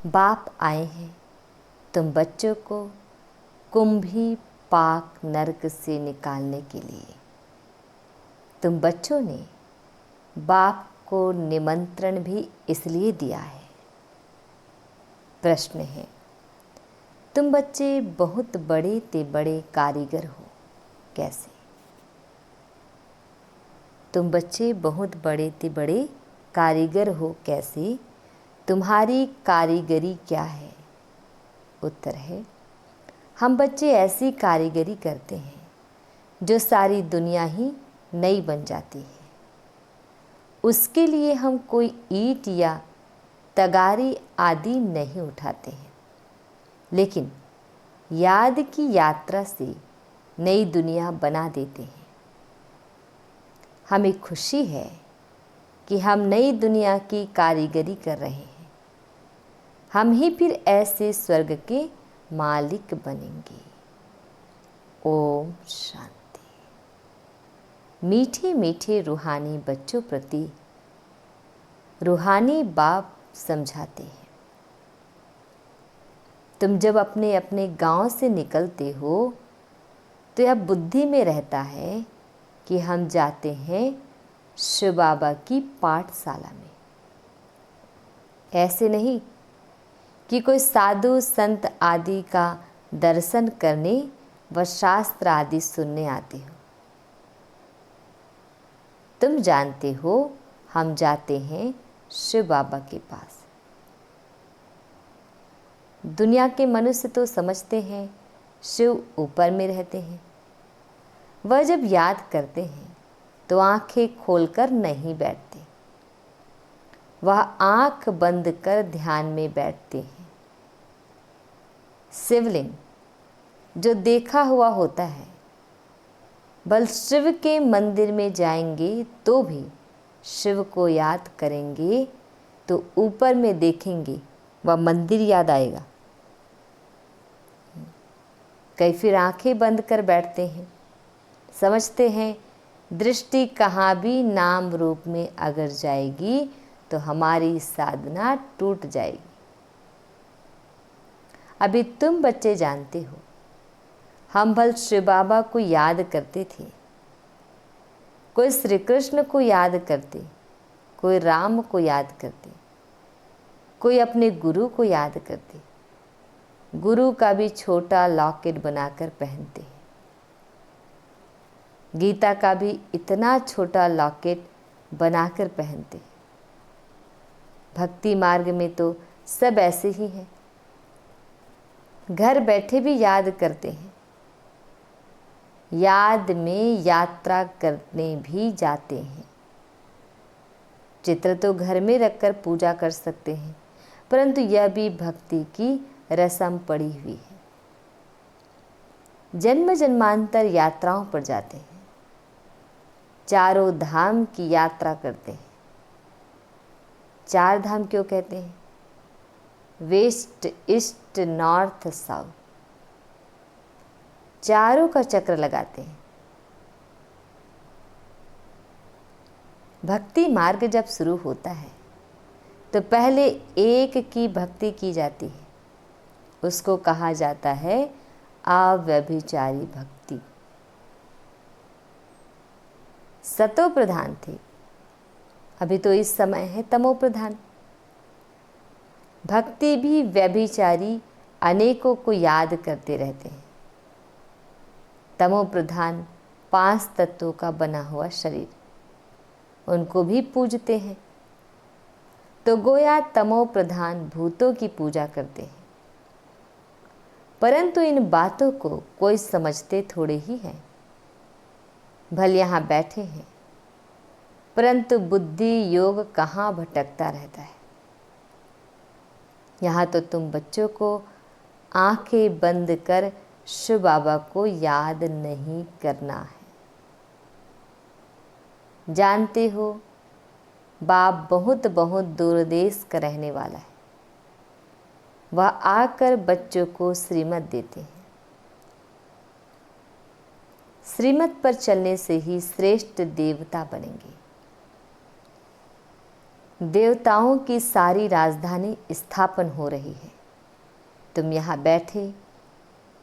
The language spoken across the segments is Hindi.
बाप आए हैं तुम बच्चों को कुंभी पाक नरक से निकालने के लिए। तुम बच्चों ने बाप को निमंत्रण भी इसलिए दिया है। प्रश्न है, तुम बच्चे बहुत बड़े ते बड़े कारीगर हो, कैसे? तुम बच्चे बहुत बड़े ते बड़े कारीगर हो, कैसे? तुम्हारी कारीगरी क्या है? उत्तर है, हम बच्चे ऐसी कारीगरी करते हैं जो सारी दुनिया ही नई बन जाती है। उसके लिए हम कोई ईंट या तगारी आदि नहीं उठाते हैं, लेकिन याद की यात्रा से नई दुनिया बना देते हैं। हमें खुशी है कि हम नई दुनिया की कारीगरी कर रहे हैं। हम ही फिर ऐसे स्वर्ग के मालिक बनेंगे। ओम शांति। मीठे मीठे रूहानी बच्चों प्रति रूहानी बाप समझाते हैं, तुम जब अपने अपने गांव से निकलते हो तो यह बुद्धि में रहता है कि हम जाते हैं शिव बाबा की पाठशाला में। ऐसे नहीं कि कोई साधु संत आदि का दर्शन करने व शास्त्र आदि सुनने आते हो। तुम जानते हो हम जाते हैं शिव बाबा के पास। दुनिया के मनुष्य तो समझते हैं शिव ऊपर में रहते हैं। वह जब याद करते हैं तो आंखें खोलकर नहीं बैठते, वह आंख बंद कर ध्यान में बैठते हैं। शिवलिंग जो देखा हुआ होता है, बल शिव के मंदिर में जाएंगे तो भी शिव को याद करेंगे तो ऊपर में देखेंगे वह मंदिर याद आएगा। कई फिर आंखें बंद कर बैठते हैं, समझते हैं दृष्टि कहाँ भी नाम रूप में अगर जाएगी तो हमारी साधना टूट जाएगी। अभी तुम बच्चे जानते हो, हम भल शिव बाबा को याद करते थे, कोई श्री कृष्ण को याद करते, कोई राम को याद करते, कोई अपने गुरु को याद करते। गुरु का भी छोटा लॉकेट बनाकर पहनते हैं। गीता का भी इतना छोटा लॉकेट बनाकर पहनते हैं। भक्ति मार्ग में तो सब ऐसे ही हैं, घर बैठे भी याद करते हैं, याद में यात्रा करने भी जाते हैं। चित्र तो घर में रखकर पूजा कर सकते हैं, परंतु यह भी भक्ति की रस्म पड़ी हुई है। जन्म जन्मांतर यात्राओं पर जाते हैं, चारों धाम की यात्रा करते हैं। चार धाम क्यों कहते हैं? वेस्ट, ईस्ट, नॉर्थ, साउथ, चारों का चक्र लगाते हैं। भक्ति मार्ग जब शुरू होता है तो पहले एक की भक्ति की जाती है, उसको कहा जाता है अव्यभिचारी भक्ति। सतो प्रधान थे, अभी तो इस समय है तमो प्रधान। भक्ति भी व्यभिचारी अनेकों को याद करते रहते हैं। तमो प्रधान 5 तत्वों का बना हुआ शरीर, उनको भी पूजते हैं, तो गोया तमो प्रधान भूतों की पूजा करते हैं। परंतु इन बातों को कोई समझते थोड़े ही है। भले यहाँ बैठे हैं, परंतु बुद्धि योग कहाँ भटकता रहता है। यहाँ तो तुम बच्चों को आंखें बंद कर शिव बाबा को याद नहीं करना है। जानते हो बाप बहुत बहुत दूरदेश का रहने वाला है। वह आकर बच्चों को श्रीमत देते हैं। श्रीमत पर चलने से ही श्रेष्ठ देवता बनेंगे। देवताओं की सारी राजधानी स्थापन हो रही है। तुम यहाँ बैठे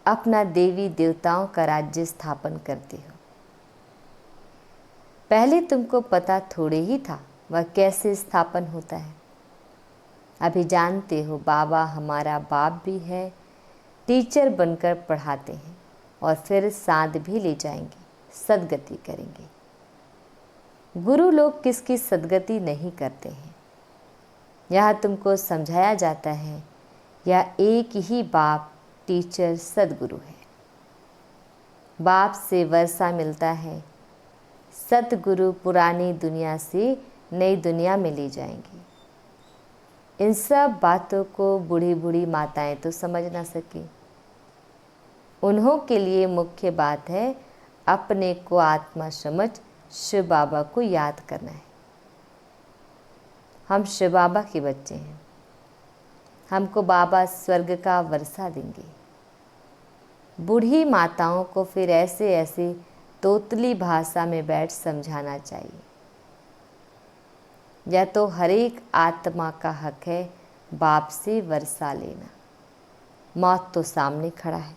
अपना देवी देवताओं का राज्य स्थापन करते हो। पहले तुमको पता थोड़े ही था वह कैसे स्थापन होता है। अभी जानते हो बाबा हमारा बाप भी है, टीचर बनकर पढ़ाते हैं और फिर साथ भी ले जाएंगे, सद्गति करेंगे। गुरु लोग किसकी सद्गति नहीं करते हैं। यह तुमको समझाया जाता है यह एक ही बाप टीचर सद्गुरु है। बाप से वर्षा मिलता है, सतगुरु पुरानी दुनिया से नई दुनिया में ले जाएंगे। इन सब बातों को बूढ़ी बूढ़ी माताएं तो समझ ना सके। उन्हों के लिए मुख्य बात है अपने को आत्मा समझ शिव बाबा को याद करना है। हम शिव बाबा के बच्चे हैं, हमको बाबा स्वर्ग का वर्षा देंगे। बूढ़ी माताओं को फिर ऐसे ऐसे तोतली भाषा में बैठ समझाना चाहिए। यह तो हर एक आत्मा का हक है बाप से वर्षा लेना। मौत तो सामने खड़ा है।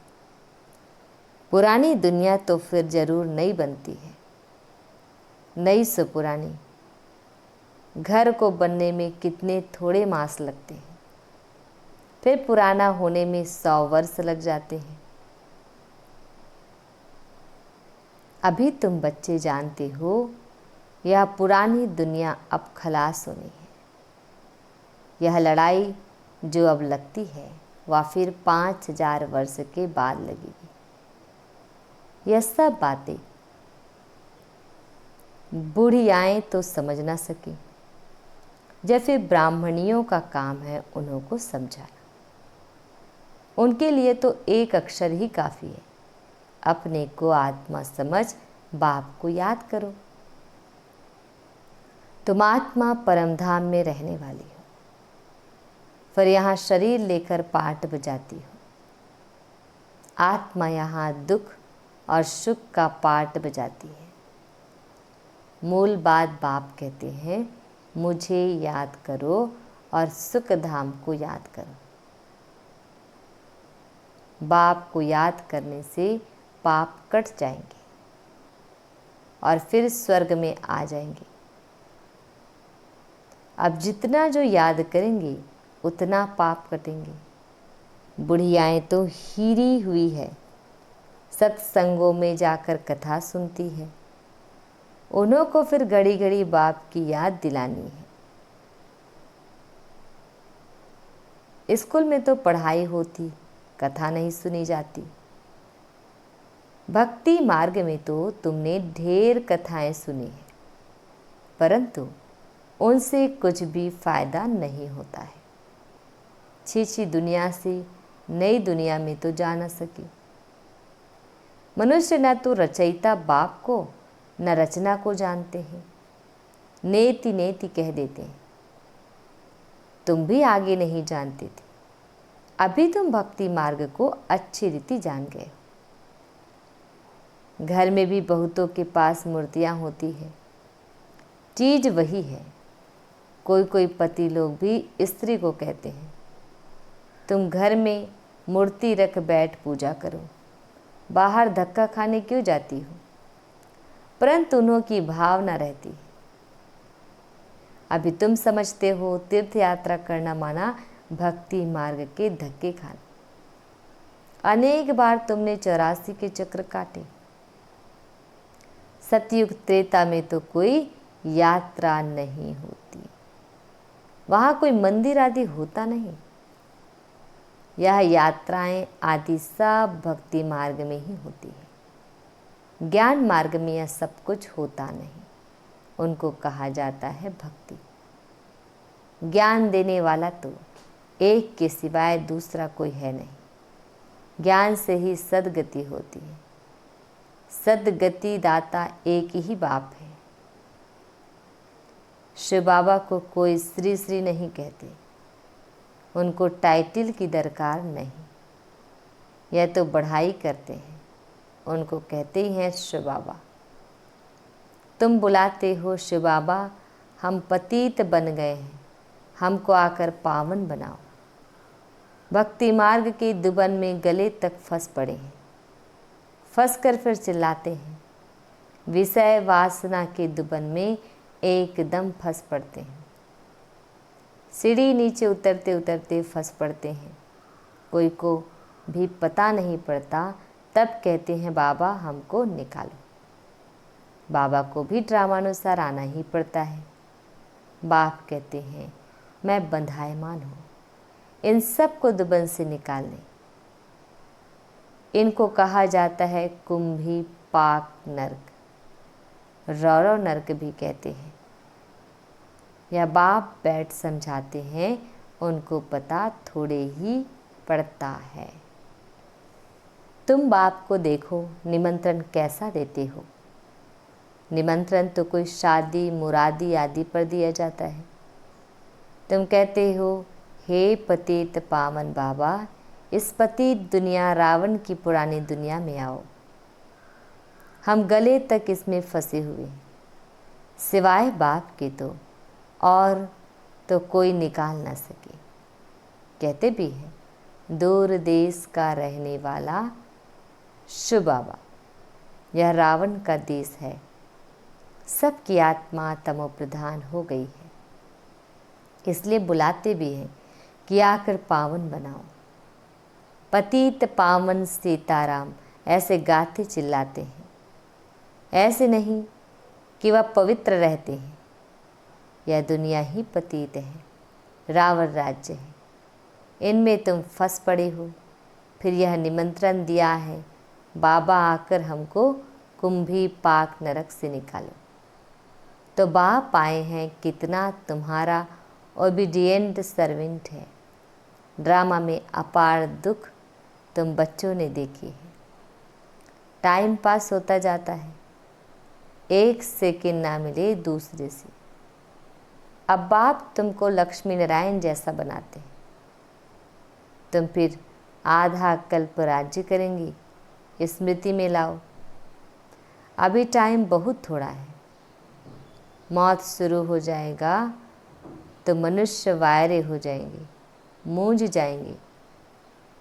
पुरानी दुनिया तो फिर जरूर नई बनती है, नई से पुरानी। घर को बनने में कितने थोड़े मास लगते हैं, फिर पुराना होने में 100 वर्ष लग जाते हैं। अभी तुम बच्चे जानते हो यह पुरानी दुनिया अब खलास होनी है। यह लड़ाई जो अब लगती है वह फिर 5000 वर्ष के बाद लगेगी। यह सब बातें बुढ़ियाएं तो समझ ना सकी, जैसे ब्राह्मणियों का काम है उन्हों को समझाना। उनके लिए तो एक अक्षर ही काफ़ी है। अपने को आत्मा समझ बाप को याद करो। तुम आत्मा परमधाम में रहने वाली हो, फिर यहाँ शरीर लेकर पाठ बजाती हो। आत्मा यहाँ दुख और सुख का पाठ बजाती है। मूल बात बाप कहते हैं मुझे याद करो और सुख धाम को याद करो। बाप को याद करने से पाप कट जाएंगे और फिर स्वर्ग में आ जाएंगे। अब जितना जो याद करेंगे उतना पाप कटेंगे। बुढ़ियाएं तो हीरी हुई है, सत्संगों में जाकर कथा सुनती है। उन्हों को फिर घड़ी घड़ी बाप की याद दिलानी है। स्कूल में तो पढ़ाई होती, कथा नहीं सुनी जाती। भक्ति मार्ग में तो तुमने ढेर कथाएं सुनी है, परंतु उनसे कुछ भी फायदा नहीं होता है। छी दुनिया से नई दुनिया में तो जा न सकी। मनुष्य न तो रचयिता बाप को न रचना को जानते हैं, नेति नेति कह देते हैं। तुम भी आगे नहीं जानते थे, अभी तुम भक्ति मार्ग को अच्छी रीति जान गए हो। घर में भी बहुतों के पास मूर्तियां होती है, चीज वही है। कोई कोई पति लोग भी स्त्री को कहते हैं तुम घर में मूर्ति रख बैठ पूजा करो, बाहर धक्का खाने क्यों जाती हो। परंतु उन्हों की भावना रहती है। अभी तुम समझते हो तीर्थ यात्रा करना माना भक्ति मार्ग के धक्के खाना। अनेक बार तुमने 84 के चक्र काटे। सतयुग त्रेता में तो कोई यात्रा नहीं होती, वहाँ कोई मंदिर आदि होता नहीं। यह यात्राएं आदि सब भक्ति मार्ग में ही होती है। ज्ञान मार्ग में यह सब कुछ होता नहीं, उनको कहा जाता है भक्ति। ज्ञान देने वाला तो एक के सिवाय दूसरा कोई है नहीं। ज्ञान से ही सद्गति होती है। सद्गति दाता एक ही बाप है। शिव बाबा को कोई श्री श्री नहीं कहते, उनको टाइटल की दरकार नहीं। यह तो बढ़ाई करते हैं, उनको कहते ही हैं शिव बाबा। तुम बुलाते हो शिव बाबा, हम पतित बन गए हैं, हमको आकर पावन बनाओ। भक्ति मार्ग के दुबन में गले तक फंस पड़े हैं, फंस कर फिर चिल्लाते हैं। विषय वासना के दुबन में एकदम फंस पड़ते हैं। सीढ़ी नीचे उतरते उतरते फंस पड़ते हैं। कोई को भी पता नहीं पड़ता, तब कहते हैं बाबा हमको निकालो। बाबा को भी ड्रामानुसार आना ही पड़ता है। बाप कहते हैं मैं बंधायमान हूँ इन सब को दुबन से निकालने। इनको कहा जाता है कुंभी पाक नरक, रौरव नरक भी कहते हैं। या बाप बैठ समझाते हैं, उनको पता थोड़े ही पड़ता है। तुम बाप को देखो, निमंत्रण कैसा देते हो। निमंत्रण तो कोई शादी मुरादी आदि पर दिया जाता है। तुम कहते हो हे पतित पावन बाबा, इस पतित दुनिया रावण की पुरानी दुनिया में आओ। हम गले तक इसमें फंसे हुए हैं, सिवाय बाप के तो और तो कोई निकाल ना सके। कहते भी हैं दूर देश का रहने वाला शिव बाबा, यह रावण का देश है। सबकी आत्मा तमो प्रधान हो गई है, इसलिए बुलाते भी हैं कि आकर पावन बनाओ। पतित पावन सीताराम ऐसे गाते चिल्लाते हैं। ऐसे नहीं कि वह पवित्र रहते हैं। यह दुनिया ही पतित है, रावण राज्य है, इनमें तुम फंस पड़े हो। फिर यह निमंत्रण दिया है बाबा आकर हमको कुंभी पाक नरक से निकालो। तो बाप आए हैं, कितना तुम्हारा ओबीडिएंट सर्वेंट है। ड्रामा में अपार दुख तुम बच्चों ने देखी है। टाइम पास होता जाता है, एक सेकंड ना मिले दूसरे से। अब बाप तुमको लक्ष्मी नारायण जैसा बनाते हैं। तुम फिर आधा कल्प राज्य करेंगी, स्मृति में लाओ। अभी टाइम बहुत थोड़ा है, मौत शुरू हो जाएगा तो मनुष्य वायरे हो जाएंगे, मूंझ जाएंगे।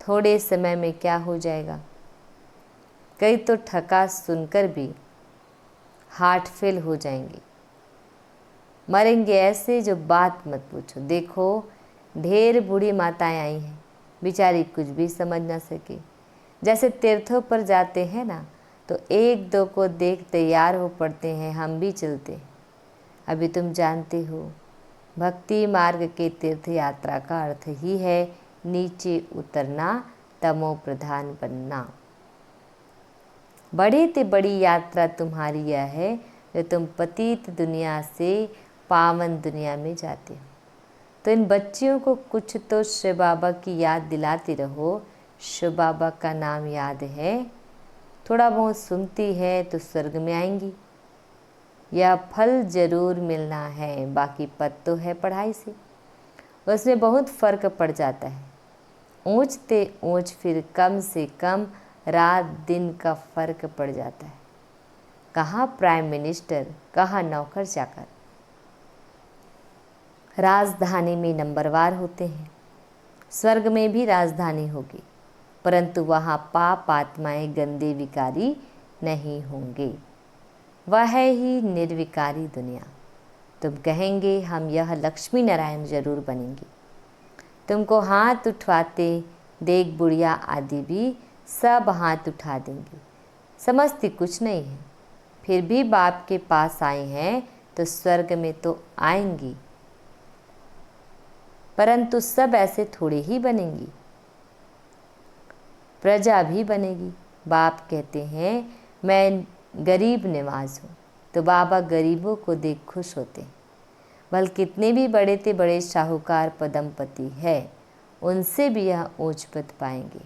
थोड़े समय में क्या हो जाएगा, कई तो ठका सुनकर भी हार्ट फेल हो जाएंगे, मरेंगे ऐसे जो बात मत पूछो। देखो ढेर बूढ़ी माताएं आई हैं, बेचारी कुछ भी समझ ना सके। जैसे तीर्थों पर जाते हैं ना, तो एक दो को देख तैयार हो पड़ते हैं, हम भी चलते हैं। अभी तुम जानते हो भक्ति मार्ग के तीर्थ यात्रा का अर्थ ही है नीचे उतरना, तमो प्रधान बनना। बड़ी से बड़ी यात्रा तुम्हारी यह है जो तुम पतित दुनिया से पावन दुनिया में जाते हो। तो इन बच्चियों को कुछ तो शिव बाबा की याद दिलाते रहो। शिव बाबा का नाम याद है, थोड़ा बहुत सुनती है तो स्वर्ग में आएंगी। यह फल जरूर मिलना है, बाकी पद तो है पढ़ाई से, उसमें बहुत फ़र्क पड़ जाता है। ऊंचते ऊंच फिर कम से कम रात दिन का फ़र्क पड़ जाता है। कहाँ प्राइम मिनिस्टर, कहाँ नौकर चाकर। राजधानी में नंबरवार होते हैं, स्वर्ग में भी राजधानी होगी, परंतु वहाँ पाप आत्माएं गंदे विकारी नहीं होंगे। वह है ही निर्विकारी दुनिया। तुम कहेंगे हम यह लक्ष्मी नारायण जरूर बनेंगे। तुमको हाथ उठवाते देख बुढ़िया आदि भी सब हाथ उठा देंगी, समझती कुछ नहीं है। फिर भी बाप के पास आए हैं तो स्वर्ग में तो आएंगी, परंतु सब ऐसे थोड़े ही बनेंगी, प्रजा भी बनेगी। बाप कहते हैं मैं गरीब नवाज हूँ, तो बाबा गरीबों को देख खुश होते हैं। भल कितने भी बड़े ते बड़े शाहूकार पदमपति है, उनसे भी यह ऊंच पद पाएंगे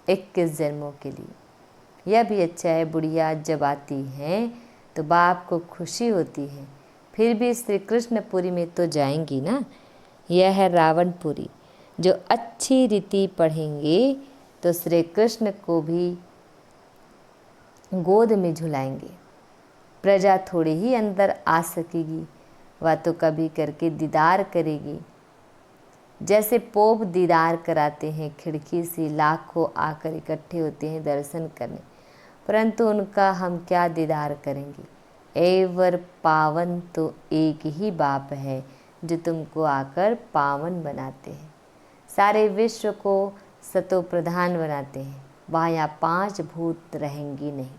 21 जन्मों के लिए। यह भी अच्छा है, बुढ़िया जब आती हैं तो बाप को खुशी होती है। फिर भी श्री कृष्णपुरी में तो जाएंगी ना। यह है रावणपुरी। जो अच्छी रीति पढ़ेंगे तो श्री कृष्ण को भी गोद में झुलाएंगे। प्रजा थोड़ी ही अंदर आ सकेगी, वह तो कभी करके दीदार करेगी। जैसे पोप दीदार कराते हैं, खिड़की से लाखों आकर इकट्ठे होते हैं दर्शन करने, परंतु उनका हम क्या दीदार करेंगे। एवर पावन तो एक ही बाप है जो तुमको आकर पावन बनाते हैं, सारे विश्व को सतो प्रधान बनाते हैं। वहाँ यहाँ 5 भूत रहेंगी नहीं,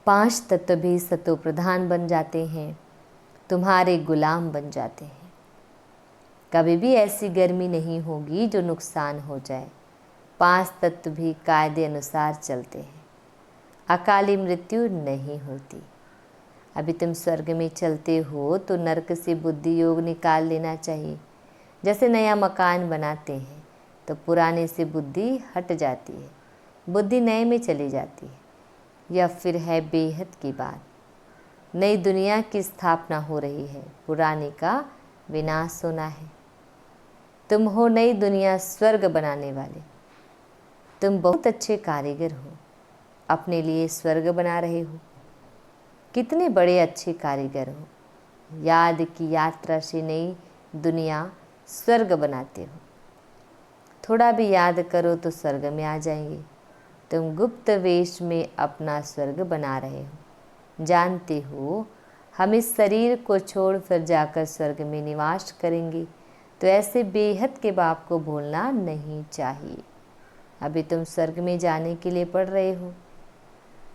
5 तत्व भी सतो प्रधान बन जाते हैं, तुम्हारे गुलाम बन जाते हैं। कभी भी ऐसी गर्मी नहीं होगी जो नुकसान हो जाए। 5 तत्व भी कायदे अनुसार चलते हैं, अकाली मृत्यु नहीं होती। अभी तुम स्वर्ग में चलते हो तो नरक से बुद्धि योग निकाल लेना चाहिए। जैसे नया मकान बनाते हैं तो पुराने से बुद्धि हट जाती है, बुद्धि नए में चली जाती है। यह फिर है बेहद की बात। नई दुनिया की स्थापना हो रही है, पुराने का विनाश होना है। तुम हो नई दुनिया स्वर्ग बनाने वाले। तुम बहुत अच्छे कारीगर हो, अपने लिए स्वर्ग बना रहे हो। कितने बड़े अच्छे कारीगर हो, याद की यात्रा से नई दुनिया स्वर्ग बनाते हो। थोड़ा भी याद करो तो स्वर्ग में आ जाएंगे। तुम गुप्त वेश में अपना स्वर्ग बना रहे हो। जानते हो हम इस शरीर को छोड़ फिर जाकर स्वर्ग में निवास करेंगे, तो ऐसे बेहद के बाप को भूलना नहीं चाहिए। अभी तुम स्वर्ग में जाने के लिए पढ़ रहे हो,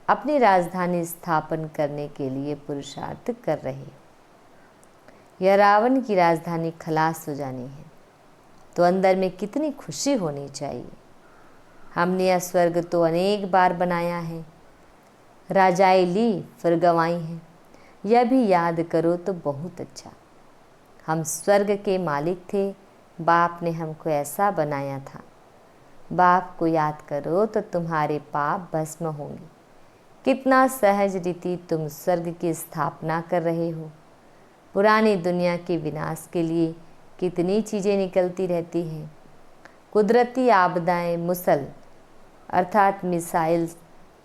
अपनी राजधानी स्थापन करने के लिए पुरुषार्थ कर रहे हो। यह रावण की राजधानी खलास हो जानी है तो अंदर में कितनी खुशी होनी चाहिए। हमने यह स्वर्ग तो अनेक बार बनाया है, राजाएं ली फिर गंवाई हैं। यह भी याद करो तो बहुत अच्छा। हम स्वर्ग के मालिक थे, बाप ने हमको ऐसा बनाया था। बाप को याद करो तो तुम्हारे पाप भस्म होंगे। कितना सहज रीति तुम स्वर्ग की स्थापना कर रहे हो। पुरानी दुनिया के विनाश के लिए कितनी चीज़ें निकलती रहती हैं। कुदरती आपदाएं, मुसल अर्थात मिसाइल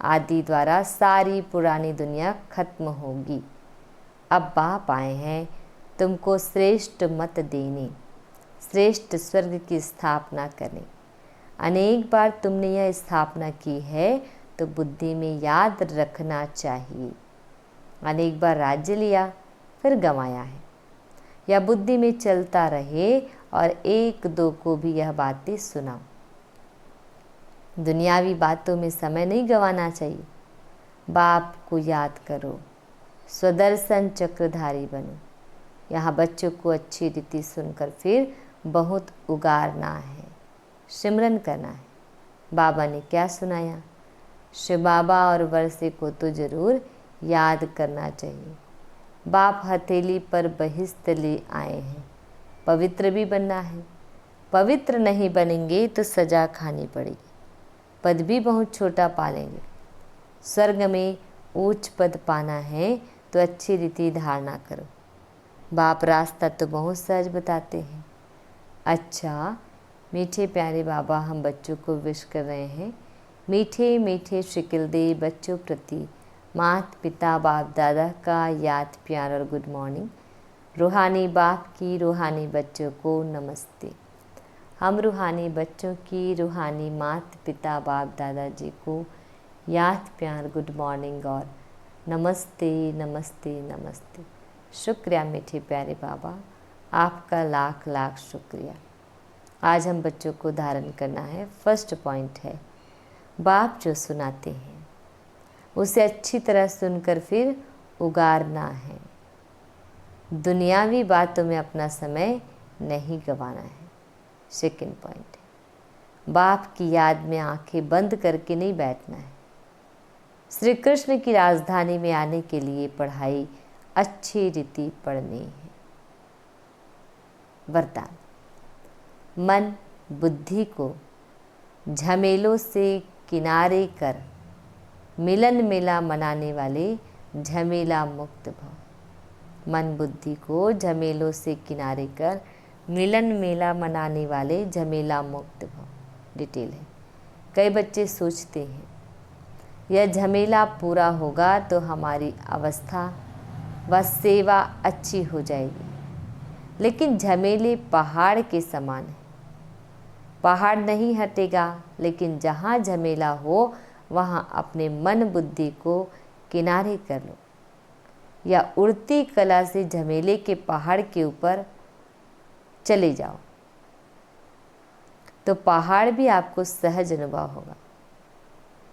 आदि द्वारा सारी पुरानी दुनिया खत्म होगी। अब बाप आए हैं तुमको श्रेष्ठ मत देने, श्रेष्ठ स्वर्ग की स्थापना करने। अनेक बार तुमने यह स्थापना की है तो बुद्धि में याद रखना चाहिए। अनेक बार राज्य लिया फिर गंवाया है। यह बुद्धि में चलता रहे और 1-2 को भी यह बातें सुनाओ। दुनियावी बातों में समय नहीं गंवाना चाहिए। बाप को याद करो, स्वदर्शन चक्रधारी बनो। यहाँ बच्चों को अच्छी रीति सुनकर फिर बहुत उगारना है, सिमरन करना है। बाबा ने क्या सुनाया, शिव बाबा और वर्षे को तो जरूर याद करना चाहिए। बाप हथेली पर बहिश्त ले आए हैं, पवित्र भी बनना है। पवित्र नहीं बनेंगे तो सजा खानी पड़ेगी, पद भी बहुत छोटा पालेंगे। स्वर्ग में उच्च पद पाना है तो अच्छी रीति धारणा करो। बाप रास्ता तो बहुत सहज बताते हैं। अच्छा मीठे प्यारे बाबा, हम बच्चों को विश कर रहे हैं। मीठे मीठे शिकिल दे बच्चों प्रति माता पिता बाप दादा का याद प्यार और गुड मॉर्निंग। रूहानी बाप की रूहानी बच्चों को नमस्ते। हम रूहानी बच्चों की रूहानी माता पिता बाप दादाजी को याद प्यार गुड मॉर्निंग और नमस्ते नमस्ते नमस्ते। शुक्रिया मीठे प्यारे बाबा, आपका लाख लाख शुक्रिया। आज हम बच्चों को धारण करना है। फर्स्ट पॉइंट है, बाप जो सुनाते हैं उसे अच्छी तरह सुनकर फिर उगारना है। दुनियावी बातों में अपना समय नहीं गंवाना है। सेकंड पॉइंट है, बाप की याद में आंखें बंद करके नहीं बैठना है। श्री कृष्ण की राजधानी में आने के लिए पढ़ाई अच्छी रीति पढ़नी है। वरदान, मन बुद्धि को झमेलों से किनारे कर मिलन मेला मनाने वाले झमेला मुक्त भव। मन बुद्धि को झमेलों से किनारे कर मिलन मेला मनाने वाले झमेला मुक्त भव। डिटेल है। कई बच्चे सोचते हैं यह झमेला पूरा होगा तो हमारी अवस्था वह सेवा अच्छी हो जाएगी। लेकिन झमेले पहाड़ के समान है। पहाड़ नहीं हटेगा, लेकिन जहाँ झमेला हो वहाँ अपने मन बुद्धि को किनारे कर लो, या उड़ती कला से झमेले के पहाड़ के ऊपर चले जाओ, तो पहाड़ भी आपको सहज अनुभव होगा।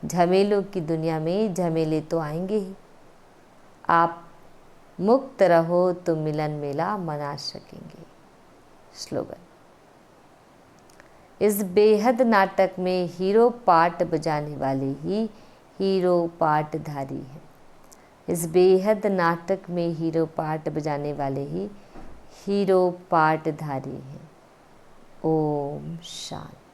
झमेलों की दुनिया में झमेले तो आएंगे ही। आप मुक्त रहो तो मिलन मेला मना सकेंगे। स्लोगन। इस बेहद नाटक में हीरो पार्ट बजाने वाले ही हीरो पार्टधारी हैं। इस बेहद नाटक में हीरो पार्ट बजाने वाले ही हीरो पार्टधारी हैं। ओम शांति।